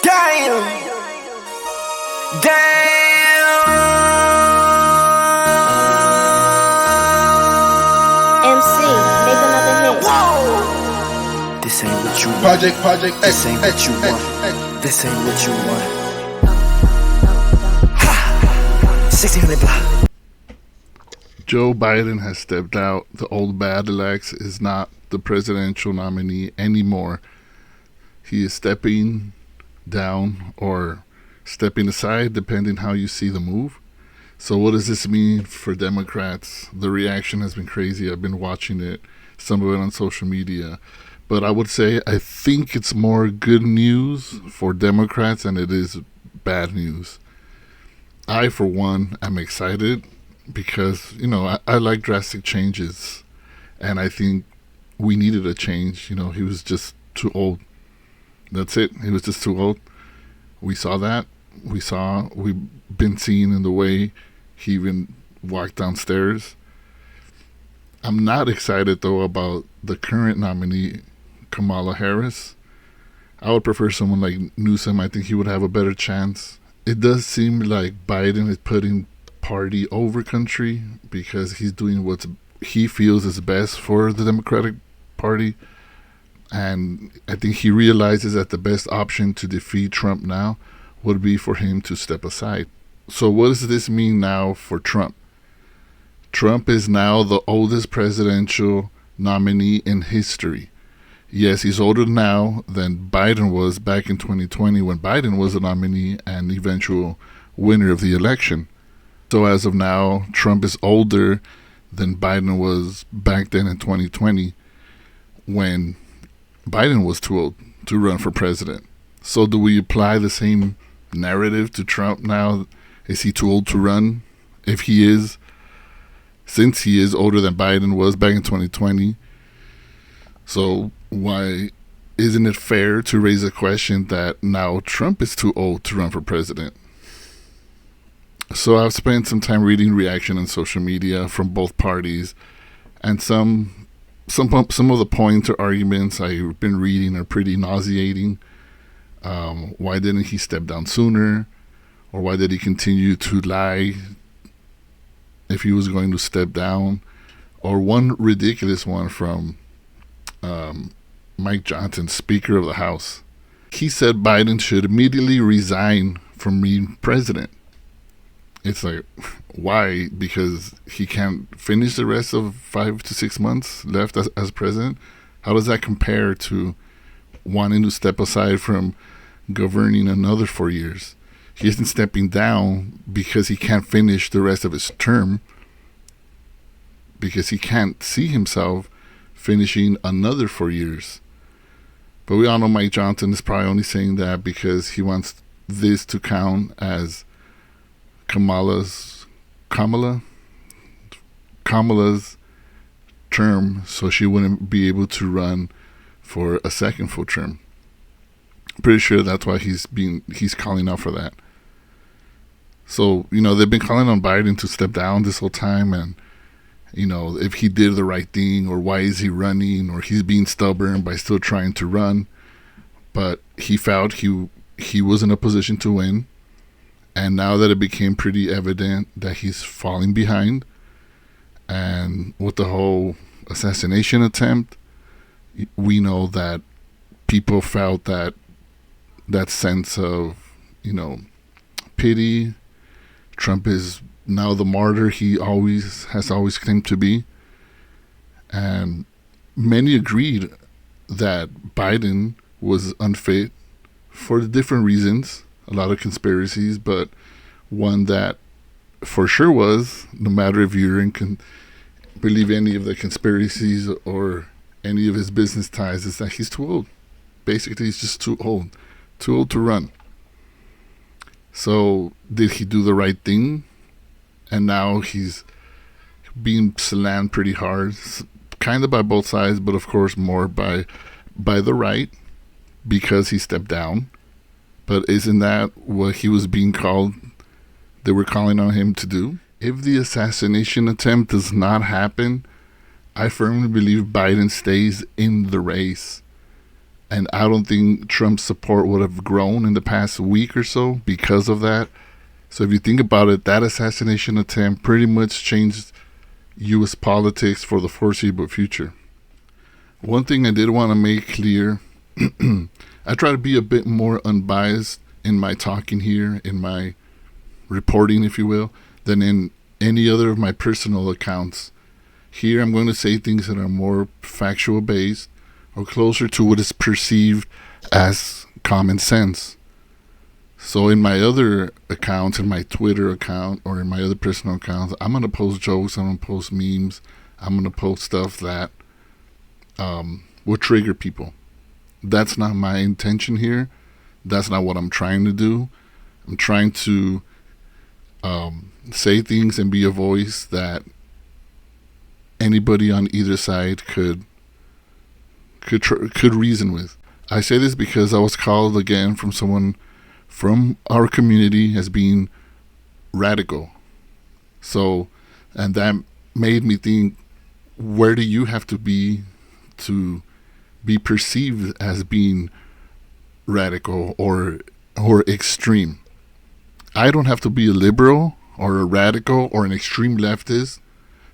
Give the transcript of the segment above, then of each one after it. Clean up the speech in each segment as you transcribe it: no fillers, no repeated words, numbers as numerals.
Damn. MC, make another hit. Whoa. This ain't what you want. Project This ain't what you want. This ain't what you want. Ha! 1600 block. Joe Biden has stepped out. The old Badilacs is not the presidential nominee anymore. He is stepping down or stepping aside, depending how you see the move. So what does this mean for Democrats? The reaction has been crazy. I've been watching it, some of it on social media. But I would say I think it's more good news for Democrats than it is bad news. I, for one, am excited because, I like drastic changes. And I think we needed a change. He was just too old. That's it. He was just too old. We saw that. We've been seeing in the way he even walked downstairs. I'm not excited, though, about the current nominee, Kamala Harris. I would prefer someone like Newsom. I think he would have a better chance. It does seem like Biden is putting party over country because he's doing what he feels is best for the Democratic Party. And I think he realizes that the best option to defeat Trump now would be for him to step aside. So what does this mean now for Trump? Trump is now the oldest presidential nominee in history. Yes, he's older now than Biden was back in 2020 when Biden was the nominee and eventual winner of the election. So as of now, Trump is older than Biden was back then in 2020 when Biden was too old to run for president. So do we apply the same narrative to Trump now? Is he too old to run? If he is, since he is older than Biden was back in 2020, so why isn't it fair to raise a question that now Trump is too old to run for president? So I've spent some time reading reaction on social media from both parties, and some of the points or arguments I've been reading are pretty nauseating. Why didn't he step down sooner? Or why did he continue to lie if he was going to step down? Or one ridiculous one from Mike Johnson, Speaker of the House. He said Biden should immediately resign from being president. It's like, why? Because he can't finish the rest of 5 to 6 months left as president? How does that compare to wanting to step aside from governing another 4 years? He isn't stepping down because he can't finish the rest of his term, because he can't see himself finishing another 4 years. But we all know Mike Johnson is probably only saying that because he wants this to count as Kamala's term, so she wouldn't be able to run for a second full term. Pretty sure that's why he's calling out for that. So, they've been calling on Biden to step down this whole time, and if he did the right thing, or why is he running, or he's being stubborn by still trying to run. But he felt he was in a position to win. And now that it became pretty evident that he's falling behind, and with the whole assassination attempt, we know that people felt that sense of, pity. Trump is now the martyr he has always claimed to be. And many agreed that Biden was unfit for different reasons. A lot of conspiracies, but one that for sure was, no matter if you can believe any of the conspiracies or any of his business ties, is that he's too old. Basically, he's just too old to run. So did he do the right thing? And now he's being slammed pretty hard, kind of by both sides, but of course more by the right, because he stepped down. But isn't that what he was being called? They were calling on him to do? If the assassination attempt does not happen, I firmly believe Biden stays in the race. And I don't think Trump's support would have grown in the past week or so because of that. So if you think about it, that assassination attempt pretty much changed U.S. politics for the foreseeable future. One thing I did want to make clear, I try to be a bit more unbiased in my talking here, in my reporting, if you will, than in any other of my personal accounts. Here I'm going to say things that are more factual based or closer to what is perceived as common sense. So in my other accounts, in my Twitter account or in my other personal accounts, I'm going to post jokes, I'm going to post memes, I'm going to post stuff that will trigger people. That's not my intention here. That's not what I'm trying to do. I'm trying to say things and be a voice that anybody on either side could reason with. I say this because I was called again from someone from our community as being radical. So, and that made me think, where do you have to be perceived as being radical or extreme? I don't have to be a liberal or a radical or an extreme leftist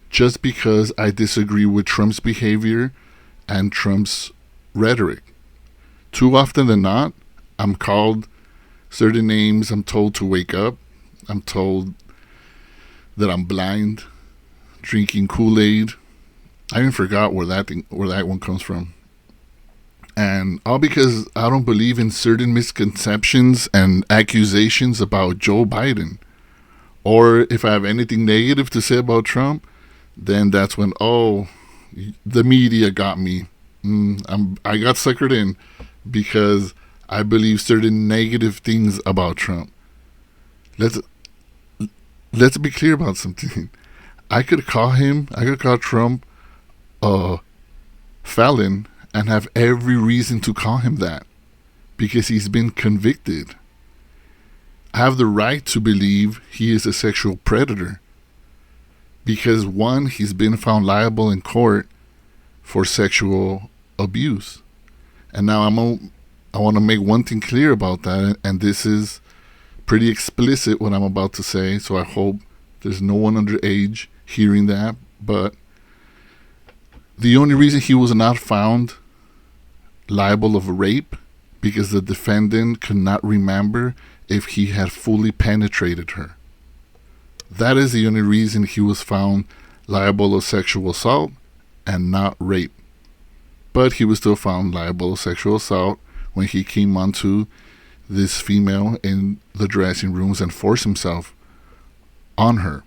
just because I disagree with Trump's behavior and Trump's rhetoric. Too often than not, I'm called certain names. I'm told to wake up. I'm told that I'm blind, drinking Kool-Aid. I even forgot where that one comes from. And all because I don't believe in certain misconceptions and accusations about Joe Biden. Or if I have anything negative to say about Trump, then that's when, the media got me. I got suckered in because I believe certain negative things about Trump. Let's be clear about something. I could call Trump a felon and have every reason to call him that because he's been convicted. I have the right to believe he is a sexual predator because, one, he's been found liable in court for sexual abuse. And now I want to make one thing clear about that, and this is pretty explicit what I'm about to say, so I hope there's no one underage hearing that, but the only reason he was not found liable of rape because the defendant could not remember if he had fully penetrated her. That is the only reason he was found liable of sexual assault and not rape. But he was still found liable of sexual assault when he came onto this female in the dressing rooms and forced himself on her.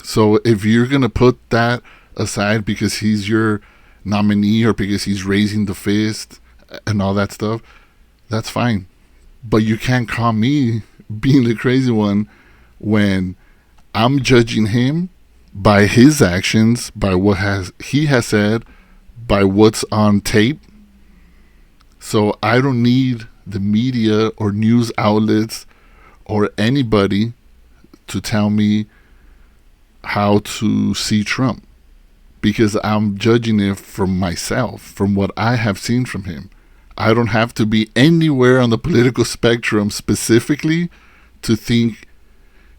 So if you're going to put that aside because he's your nominee or because he's raising the fist and all that stuff, that's fine. But you can't call me being the crazy one when I'm judging him by his actions, by what he has said, by what's on tape. So I don't need the media or news outlets or anybody to tell me how to see Trump, because I'm judging it from myself, from what I have seen from him. I don't have to be anywhere on the political spectrum specifically to think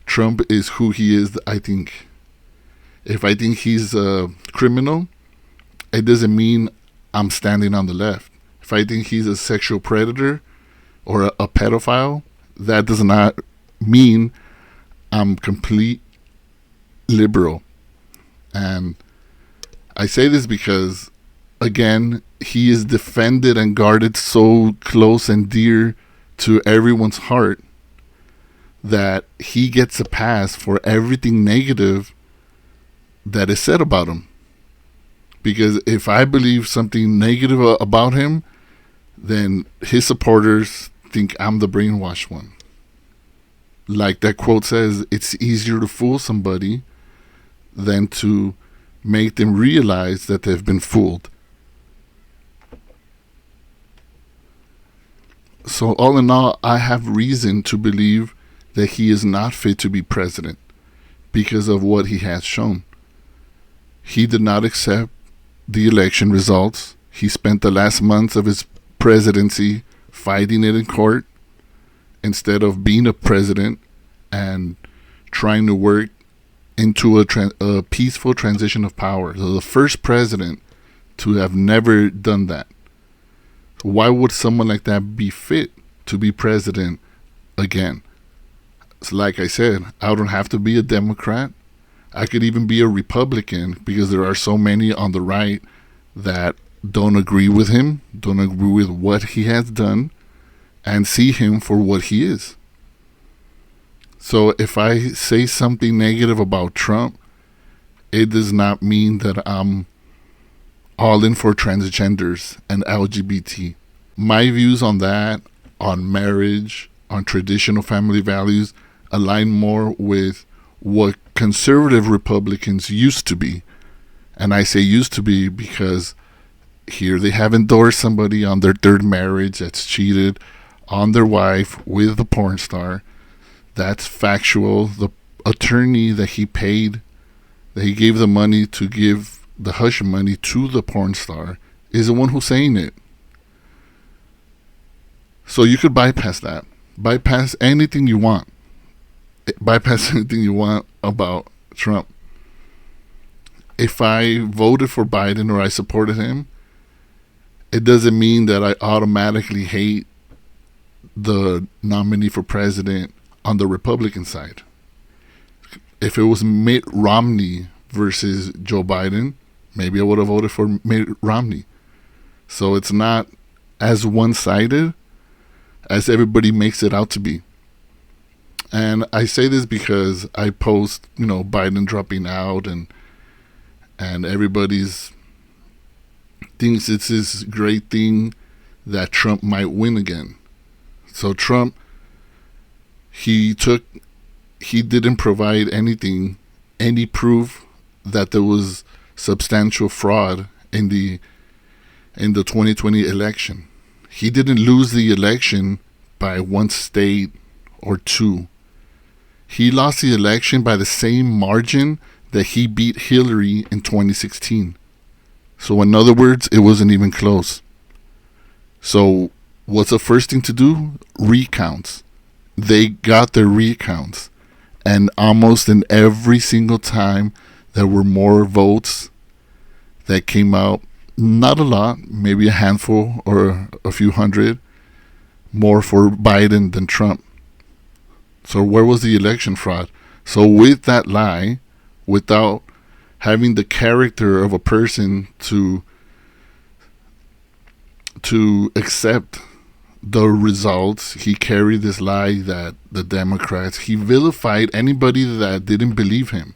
Trump is who he is. I think if I think he's a criminal, it doesn't mean I'm standing on the left. If I think he's a sexual predator or a pedophile, that does not mean I'm complete liberal. And I say this because, again, he is defended and guarded so close and dear to everyone's heart that he gets a pass for everything negative that is said about him. Because if I believe something negative about him, then his supporters think I'm the brainwashed one. Like that quote says, it's easier to fool somebody than to make them realize that they've been fooled. So all in all, I have reason to believe that he is not fit to be president because of what he has shown. He did not accept the election results. He spent the last months of his presidency, fighting it in court, instead of being a president and trying to work into a peaceful transition of power. So the first president to have never done that. Why would someone like that be fit to be president again? So like I said, I don't have to be a Democrat. I could even be a Republican, because there are so many on the right that don't agree with him, don't agree with what he has done, and see him for what he is. So if I say something negative about Trump, it does not mean that I'm all in for transgenders and LGBT. My views on that, on marriage, on traditional family values, align more with what conservative Republicans used to be. And I say used to be because here they have endorsed somebody on their third marriage that's cheated on their wife with a porn star. That's factual. The attorney that he paid, that he gave the money to give the hush money to the porn star, is the one who's saying it. So you could bypass that. Bypass anything you want. Bypass anything you want about Trump. If I voted for Biden or I supported him, it doesn't mean that I automatically hate the nominee for president on the Republican side. If it was Mitt Romney versus Joe Biden, maybe I would have voted for Mitt Romney. So it's not as one-sided as everybody makes it out to be. And I say this because I post, Biden dropping out, and everybody's thinks it's this great thing that Trump might win again. So Trump, he didn't provide any proof that there was substantial fraud in the 2020 election. He didn't lose the election by one state or two. He lost the election by the same margin that he beat Hillary in 2016. So in other words, it wasn't even close. So what's the first thing to do? Recounts. They got their recounts. And almost in every single time, there were more votes that came out. Not a lot, maybe a handful or a few hundred more for Biden than Trump. So where was the election fraud? So with that lie, without having the character of a person to accept the results, he carried this lie that the Democrats, he vilified anybody that didn't believe him.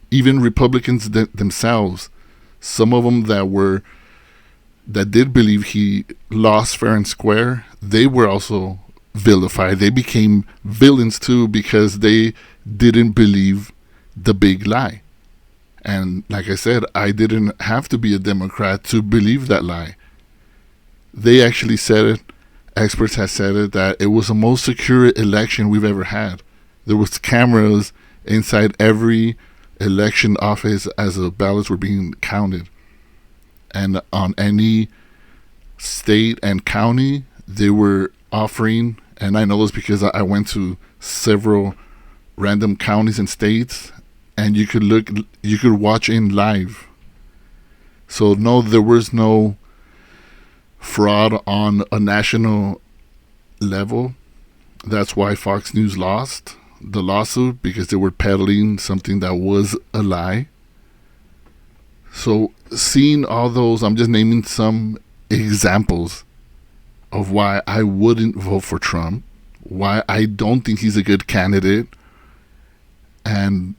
Even Republicans themselves, some of them that did believe he lost fair and square, they were also vilified. They became villains too, because they didn't believe the big lie. And like I said, I didn't have to be a Democrat to believe that lie. They actually said it, experts have said it, that it was the most secure election we've ever had. There was cameras inside every election office as the ballots were being counted. And on any state and county, they were offering, and I know this because I went to several random counties and states, and you could watch in live. So no, there was no fraud on a national level. That's why Fox News lost the lawsuit, because they were peddling something that was a lie. So seeing all those, I'm just naming some examples of why I wouldn't vote for Trump, why I don't think he's a good candidate, and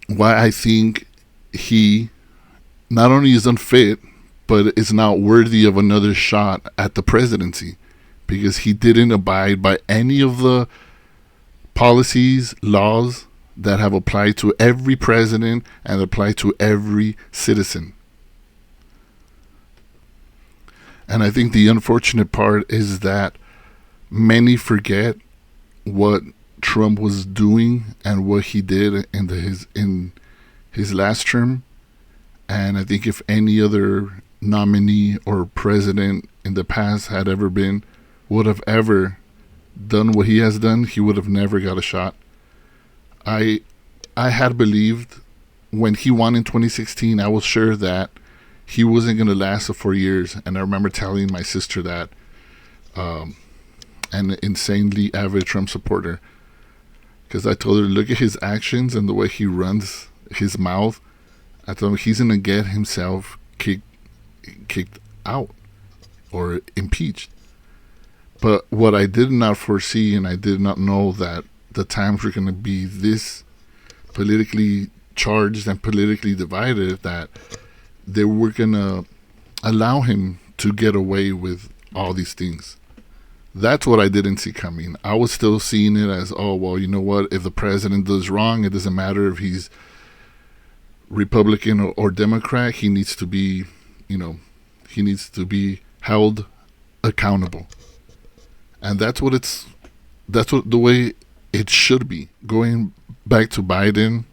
why I think he not only is unfit, but is not worthy of another shot at the presidency, because he didn't abide by any of the policies, laws that have applied to every president and apply to every citizen. And I think the unfortunate part is that many forget what Trump was doing and what he did in his last term. And I think if any other nominee or president in the past had ever been would have ever done what he has done, he would have never got a shot. I had believed when he won in 2016, I was sure that he wasn't going to last for 4 years. And I remember telling my sister that, an insanely avid Trump supporter, because I told her, look at his actions and the way he runs his mouth. I told him he's going to get himself kicked out or impeached. But what I did not foresee, and I did not know that the times were going to be this politically charged and politically divided, that they were going to allow him to get away with all these things. That's what I didn't see coming. I was still seeing it as, oh, well, you know what? If the president does wrong, it doesn't matter if he's Republican or Democrat. He needs to be, he needs to be held accountable. And that's what the way it should be. Going back to Biden,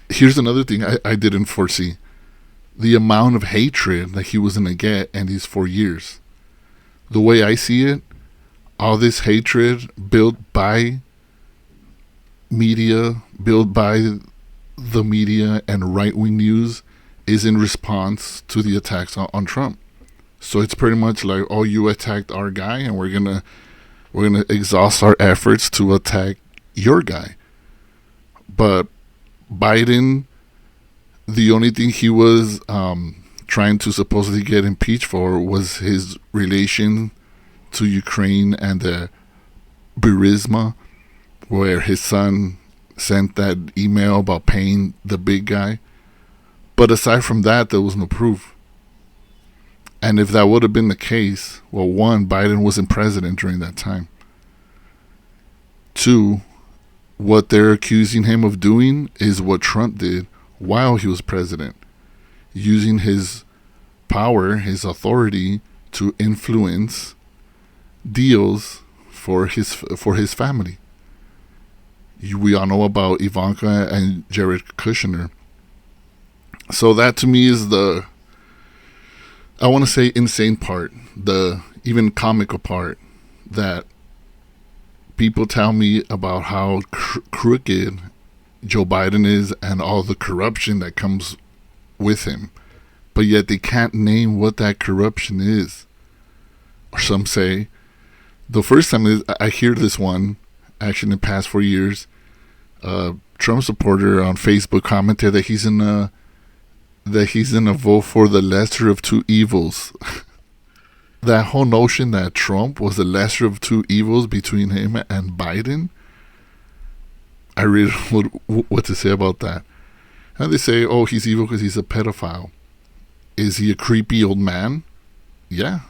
here's another thing I didn't foresee. The amount of hatred that he was going to get in these 4 years. The way I see it, all this hatred built by media, built by the media and right-wing news, is in response to the attacks on Trump. So it's pretty much like, oh, you attacked our guy, and we're gonna exhaust our efforts to attack your guy. But Biden, the only thing he was trying to supposedly get impeached for was his relation to Ukraine and the Burisma, where his son sent that email about paying the big guy. But aside from that, there was no proof. And if that would have been the case, well, one, Biden wasn't president during that time. Two, what they're accusing him of doing is what Trump did while he was president, using his power, his authority to influence deals for his family. We all know about Ivanka and Jared Kushner. So that to me is the, I want to say, insane part, the even comical part, that people tell me about how crooked Joe Biden is and all the corruption that comes with him, but yet they can't name what that corruption is. Or some say, the first time I hear this one, actually in the past 4 years, Trump supporter on Facebook commented that he's in a vote for the lesser of two evils. That whole notion that Trump was the lesser of two evils between him and Biden, I really don't know what to say about that. And they say, oh, he's evil because he's a pedophile. Is he a creepy old man? Yeah,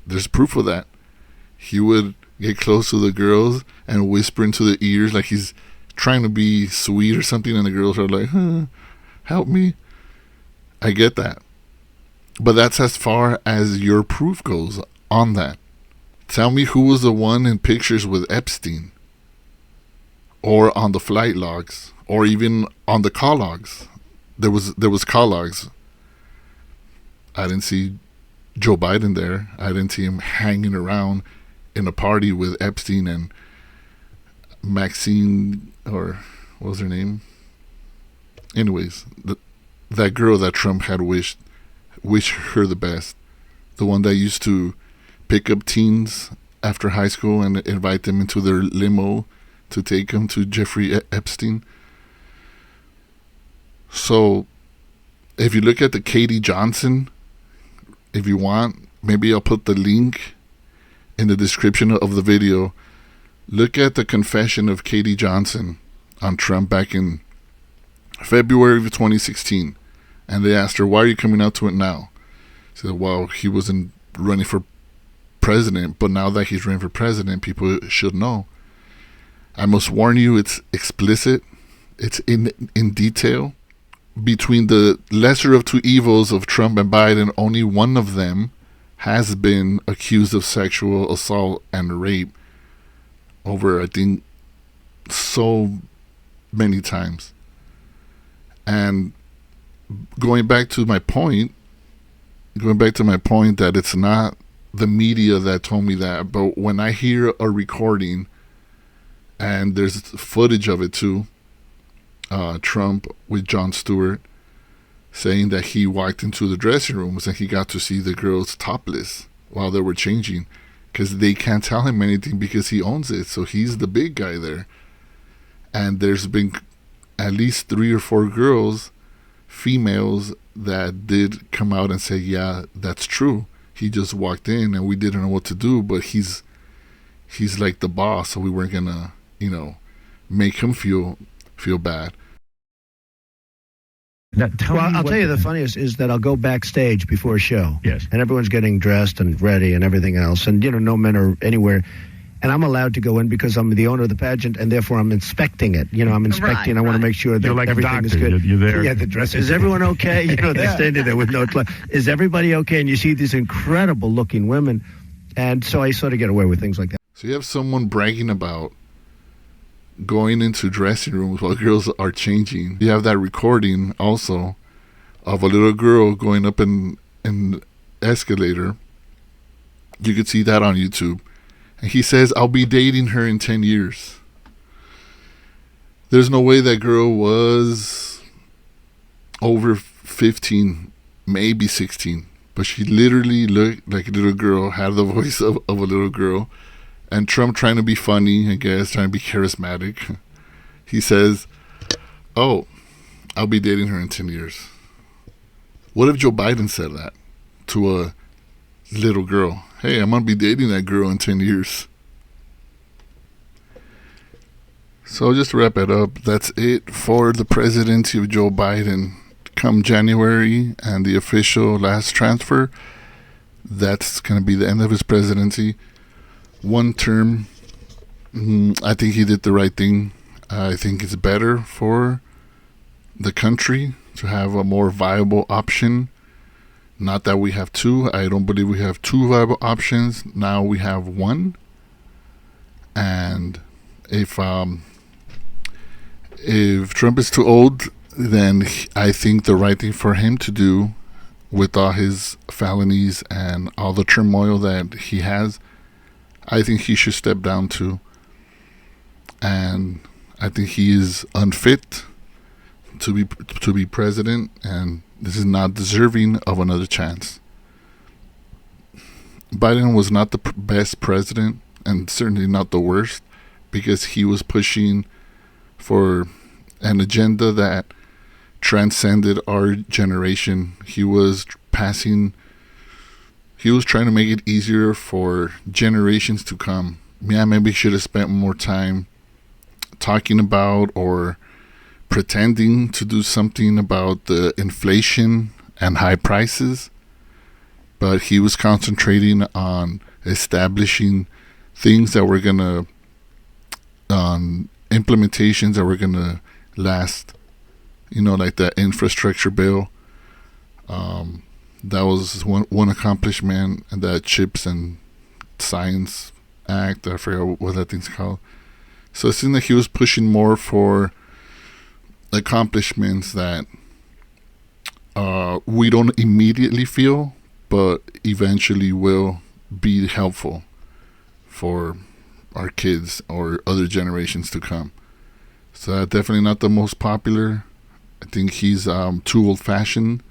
there's proof of that. He would get close to the girls and whisper into the ears like he's trying to be sweet or something, and the girls are like, help me. I get that. But that's as far as your proof goes on that. Tell me who was the one in pictures with Epstein, or on the flight logs, or even on the call logs. There was call logs. I didn't see Joe Biden there. I didn't see him hanging around in a party with Epstein and Maxine, or what was her name? Anyways, that girl that Trump had wish her the best. The one that used to pick up teens after high school and invite them into their limo to take them to Jeffrey Epstein. So if you look at the Katie Johnson, if you want, maybe I'll put the link in the description of the video. Look at the confession of Katie Johnson on Trump back in February of 2016. And they asked her, why are you coming out to it now? She said, well, he wasn't running for president, but now that he's running for president, people should know. I must warn you, it's explicit. It's in detail. Between the lesser of two evils of Trump and Biden, only one of them has been accused of sexual assault and rape over, I think, so many times. And going back to my point, going back to my point that it's not the media that told me that, but when I hear a recording and there's footage of it too, Trump with Jon Stewart saying that he walked into the dressing rooms and he got to see the girls topless while they were changing, because they can't tell him anything because he owns it, so he's the big guy there. And there's been at least 3 or 4 girls, females, that did come out and say, yeah, that's true. He just walked in and we didn't know what to do, but he's like the boss, so we weren't gonna, make him feel bad. I'll tell you the funniest is that I'll go backstage before a show. Yes. And everyone's getting dressed and ready and everything else. And, no men are anywhere. And I'm allowed to go in because I'm the owner of the pageant, and therefore I'm inspecting it. I'm inspecting. Right. I want to make sure that like everything is good. You're there. Yeah, the dress. Is everyone okay? They're standing there with no clothes. Is everybody okay? And you see these incredible looking women. And so I sort of get away with things like that. So you have someone bragging about going into dressing rooms while girls are changing. You have that recording also of a little girl going up an escalator. You could see that on YouTube. And he says, I'll be dating her in 10 years. There's no way that girl was over 15, maybe 16. But she literally looked like a little girl, had the voice of a little girl. And Trump, trying to be funny, I guess, trying to be charismatic, he says, oh, I'll be dating her in 10 years. What if Joe Biden said that to a little girl? Hey, I'm going to be dating that girl in 10 years. So just to wrap it up, that's it for the presidency of Joe Biden. Come January and the official last transfer, that's going to be the end of his presidency. 1 term, I think he did the right thing. I think it's better for the country to have a more viable option. Not that we have 2. I don't believe we have 2 viable options. Now we have 1. And if Trump is too old, then I think the right thing for him to do, with all his felonies and all the turmoil that he has, I think he should step down too. And I think he is unfit to be president, and this is not deserving of another chance. Biden was not the best president, and certainly not the worst, because he was pushing for an agenda that transcended our generation. He was trying to make it easier for generations to come. Yeah, maybe he should have spent more time talking about or pretending to do something about the inflation and high prices, but he was concentrating on establishing things that were gonna, implementations that were gonna last. Like that infrastructure bill. That was one accomplishment, and that Chips and Science Act. I forgot what that thing's called. So it seemed like he was pushing more for accomplishments that we don't immediately feel, but eventually will be helpful for our kids or other generations to come. So definitely not the most popular. I think he's too old-fashioned.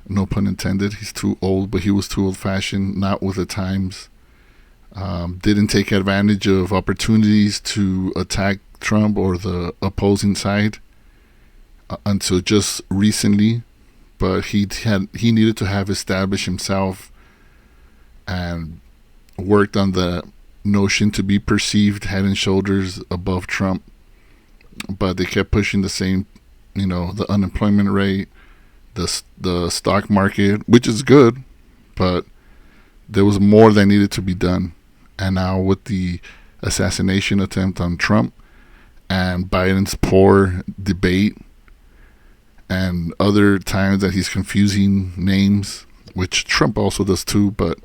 No pun intended. He's too old, but he was too old-fashioned, not with the times. Didn't take advantage of opportunities to attack Trump or the opposing side until just recently. But he needed to have established himself and worked on the notion to be perceived head and shoulders above Trump. But they kept pushing the same, the unemployment rate, the stock market, which is good, but there was more that needed to be done. And now with the assassination attempt on Trump and Biden's poor debate and other times that he's confusing names, which Trump also does too, but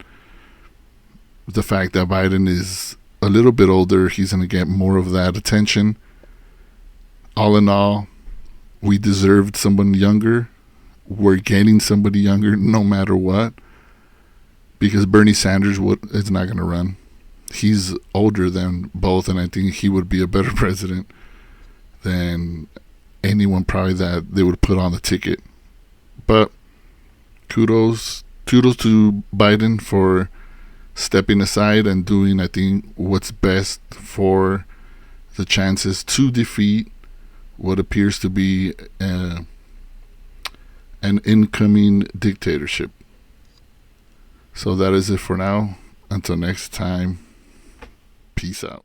the fact that Biden is a little bit older, he's going to get more of that attention. All in all, we deserved someone younger we're getting somebody younger no matter what, because Bernie Sanders is not going to run. He's older than both, and I think he would be a better president than anyone probably that they would put on the ticket. But kudos to Biden for stepping aside and doing, I think, what's best for the chances to defeat what appears to be an incoming dictatorship. So that is it for now. Until next time, peace out.